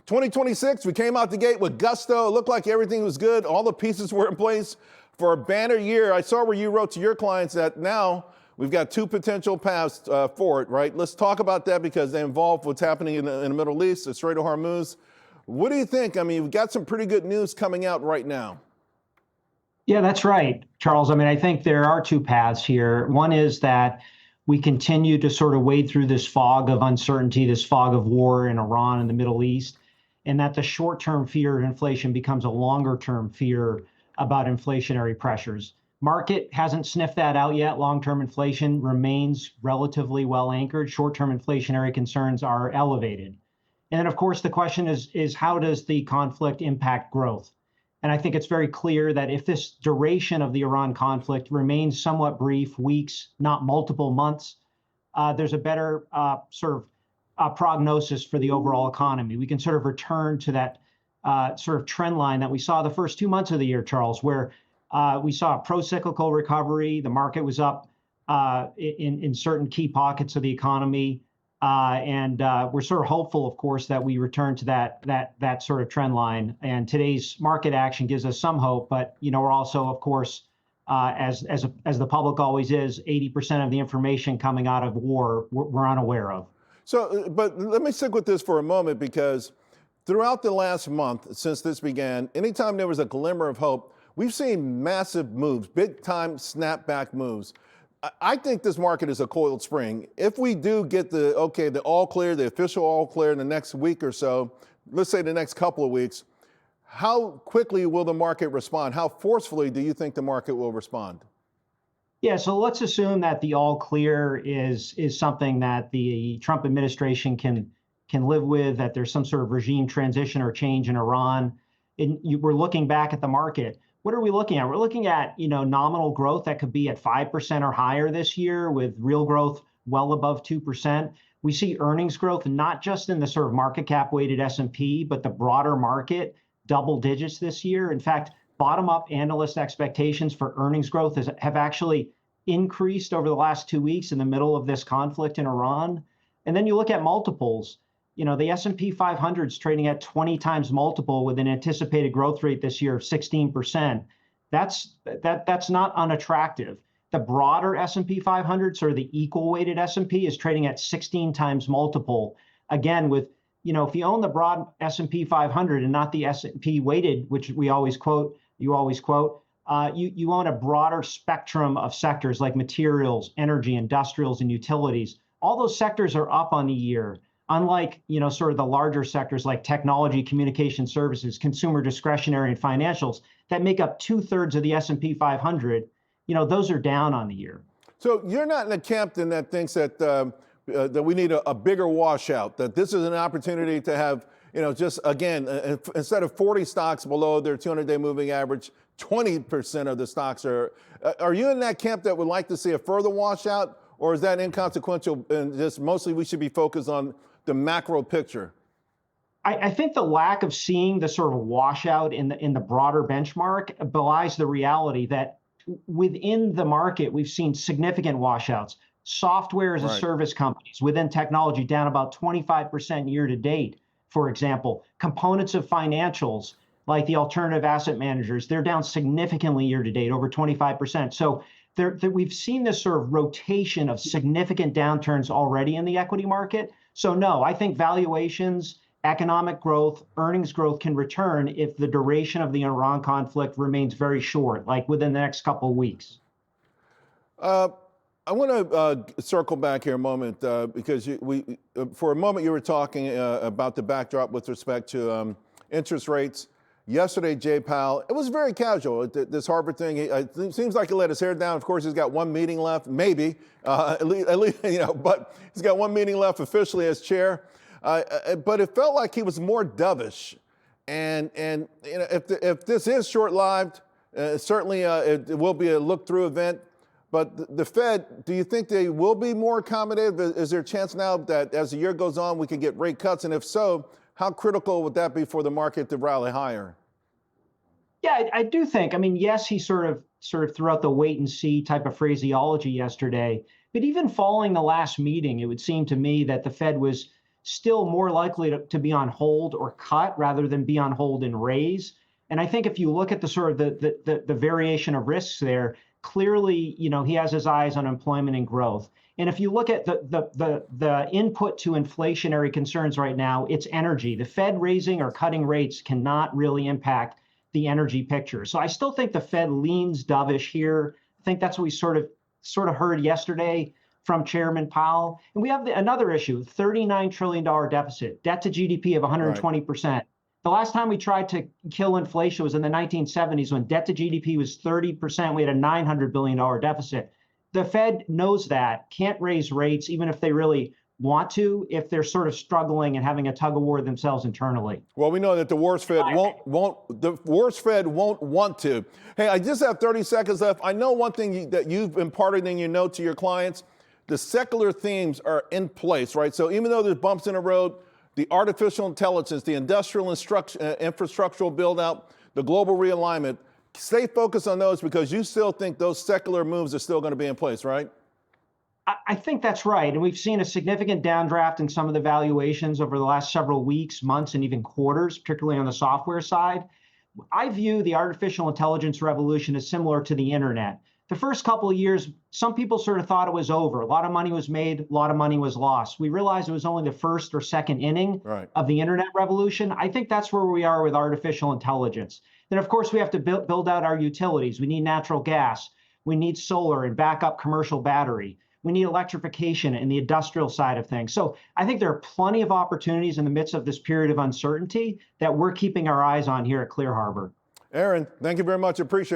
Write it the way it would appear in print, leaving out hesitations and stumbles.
2026, we came out the gate with gusto. It looked like everything was good. All the pieces were in place for a banner year. I saw where you wrote to your clients that now we've got two potential paths for it, right? Let's talk about that because they involve what's happening in the Middle East, the Strait of Hormuz. What do you think? I mean, we've got some pretty good news coming out right now. Yeah, that's right, Charles. I mean, I think there are two paths here. One is that we continue to sort of wade through this fog of uncertainty, this fog of war in Iran and the Middle East, and that the short-term fear of inflation becomes a longer-term fear about inflationary pressures. Market hasn't sniffed that out yet. Long-term inflation remains relatively well anchored. Short-term inflationary concerns are elevated. And then, of course, the question is how does the conflict impact growth? And I think it's very clear that if this duration of the Iran conflict remains somewhat brief, weeks, not multiple months, there's a better prognosis for the overall economy. We can sort of return to that sort of trend line that we saw the first 2 months of the year, Charles, where we saw a pro-cyclical recovery. The market was up in certain key pockets of the economy. And we're sort of hopeful, of course, that we return to that sort of trend line. And today's market action gives us some hope. But, you know, we're also, of course, as the public always is, 80% of the information coming out of war we're unaware of. So, but let me stick with this for a moment, because throughout the last month since this began, anytime there was a glimmer of hope, we've seen massive moves, big time snapback moves. I think this market is a coiled spring. If we do get the all clear, the official all clear in the next week or so, let's say the next couple of weeks, how quickly will the market respond? How forcefully do you think the market will respond? Yeah, so let's assume that the all clear is something that the Trump administration can live with, that there's some sort of regime transition or change in Iran. We're looking back at the market. What are we looking at? We're looking at, you know, nominal growth that could be at 5% or higher this year, with real growth well above 2%. We see earnings growth not just in the sort of market cap weighted S&P, but the broader market, double digits this year. In fact, bottom up analyst expectations for earnings growth have actually increased over the last 2 weeks in the middle of this conflict in Iran. And then you look at multiples. You know, the S&P 500 is trading at 20 times multiple with an anticipated growth rate this year of 16%. That's not unattractive. The broader S&P 500, sort of the equal weighted S&P, is trading at 16 times multiple. Again, with, you know, if you own the broad S&P 500 and not the S&P weighted, which you always quote, you own a broader spectrum of sectors like materials, energy, industrials, and utilities. All those sectors are up on the year. Unlike, you know, sort of the larger sectors like technology, communication services, consumer discretionary, and financials that make up 2/3 of the S&P 500, you know, those are down on the year. So you're not in a camp then that thinks that that we need a bigger washout, that this is an opportunity to have, you know, just again, instead of 40 stocks below their 200-day moving average, 20% of the stocks are you in that camp that would like to see a further washout, or is that inconsequential and just mostly we should be focused on the macro picture? I think the lack of seeing the sort of washout in the broader benchmark belies the reality that within the market, we've seen significant washouts. Software as a service companies within technology down about 25% year to date, for example. Components of financials, like the alternative asset managers, they're down significantly year to date, over 25%. So we've seen this sort of rotation of significant downturns already in the equity market. So no, I think valuations, economic growth, earnings growth can return if the duration of the Iran conflict remains very short, like within the next couple of weeks. I want to circle back here a moment because for a moment you were talking about the backdrop with respect to interest rates. Yesterday, Jay Powell, it was very casual, this Harvard thing. It seems like he let his hair down. Of course, he's got one meeting left, maybe, at least, you know, but he's got one meeting left officially as chair. But it felt like he was more dovish. And you know, if this is short-lived, certainly it will be a look-through event. But the Fed, do you think they will be more accommodative? Is there a chance now that as the year goes on, we can get rate cuts? And if so, how critical would that be for the market to rally higher? Yeah, I do think. I mean, yes, he sort of threw out the wait and see type of phraseology yesterday. But even following the last meeting, it would seem to me that the Fed was still more likely to be on hold or cut rather than be on hold and raise. And I think if you look at the sort of the variation of risks there, clearly, he has his eyes on employment and growth. And if you look at the input to inflationary concerns right now, it's energy. The Fed raising or cutting rates cannot really impact the energy picture. So I still think the Fed leans dovish here. I think that's what we sort of heard yesterday from Chairman Powell. And we have another issue, $39 trillion deficit, debt to GDP of 120%. Right. The last time we tried to kill inflation was in the 1970s when debt to GDP was 30%. We had a $900 billion deficit. The Fed knows that, can't raise rates, even if they really want to, if they're sort of struggling and having a tug of war themselves internally. Well, we know that the worst Fed won't want to. Hey, I just have 30 seconds left. I know one thing that you've imparted in your note to your clients, the secular themes are in place, right? So even though there's bumps in the road, the artificial intelligence, the industrial infrastructural build out, the global realignment, stay focused on those because you still think those secular moves are still going to be in place, right? I think that's right. And we've seen a significant downdraft in some of the valuations over the last several weeks, months, and even quarters, particularly on the software side. I view the artificial intelligence revolution as similar to the internet. The first couple of years, some people sort of thought it was over. A lot of money was made, a lot of money was lost. We realized it was only the first or second inning of the internet revolution. I think that's where we are with artificial intelligence. Then, of course, we have to build out our utilities. We need natural gas. We need solar and backup commercial battery. We need electrification in the industrial side of things. So I think there are plenty of opportunities in the midst of this period of uncertainty that we're keeping our eyes on here at Clear Harbor. Aaron, thank you very much. Appreciate it.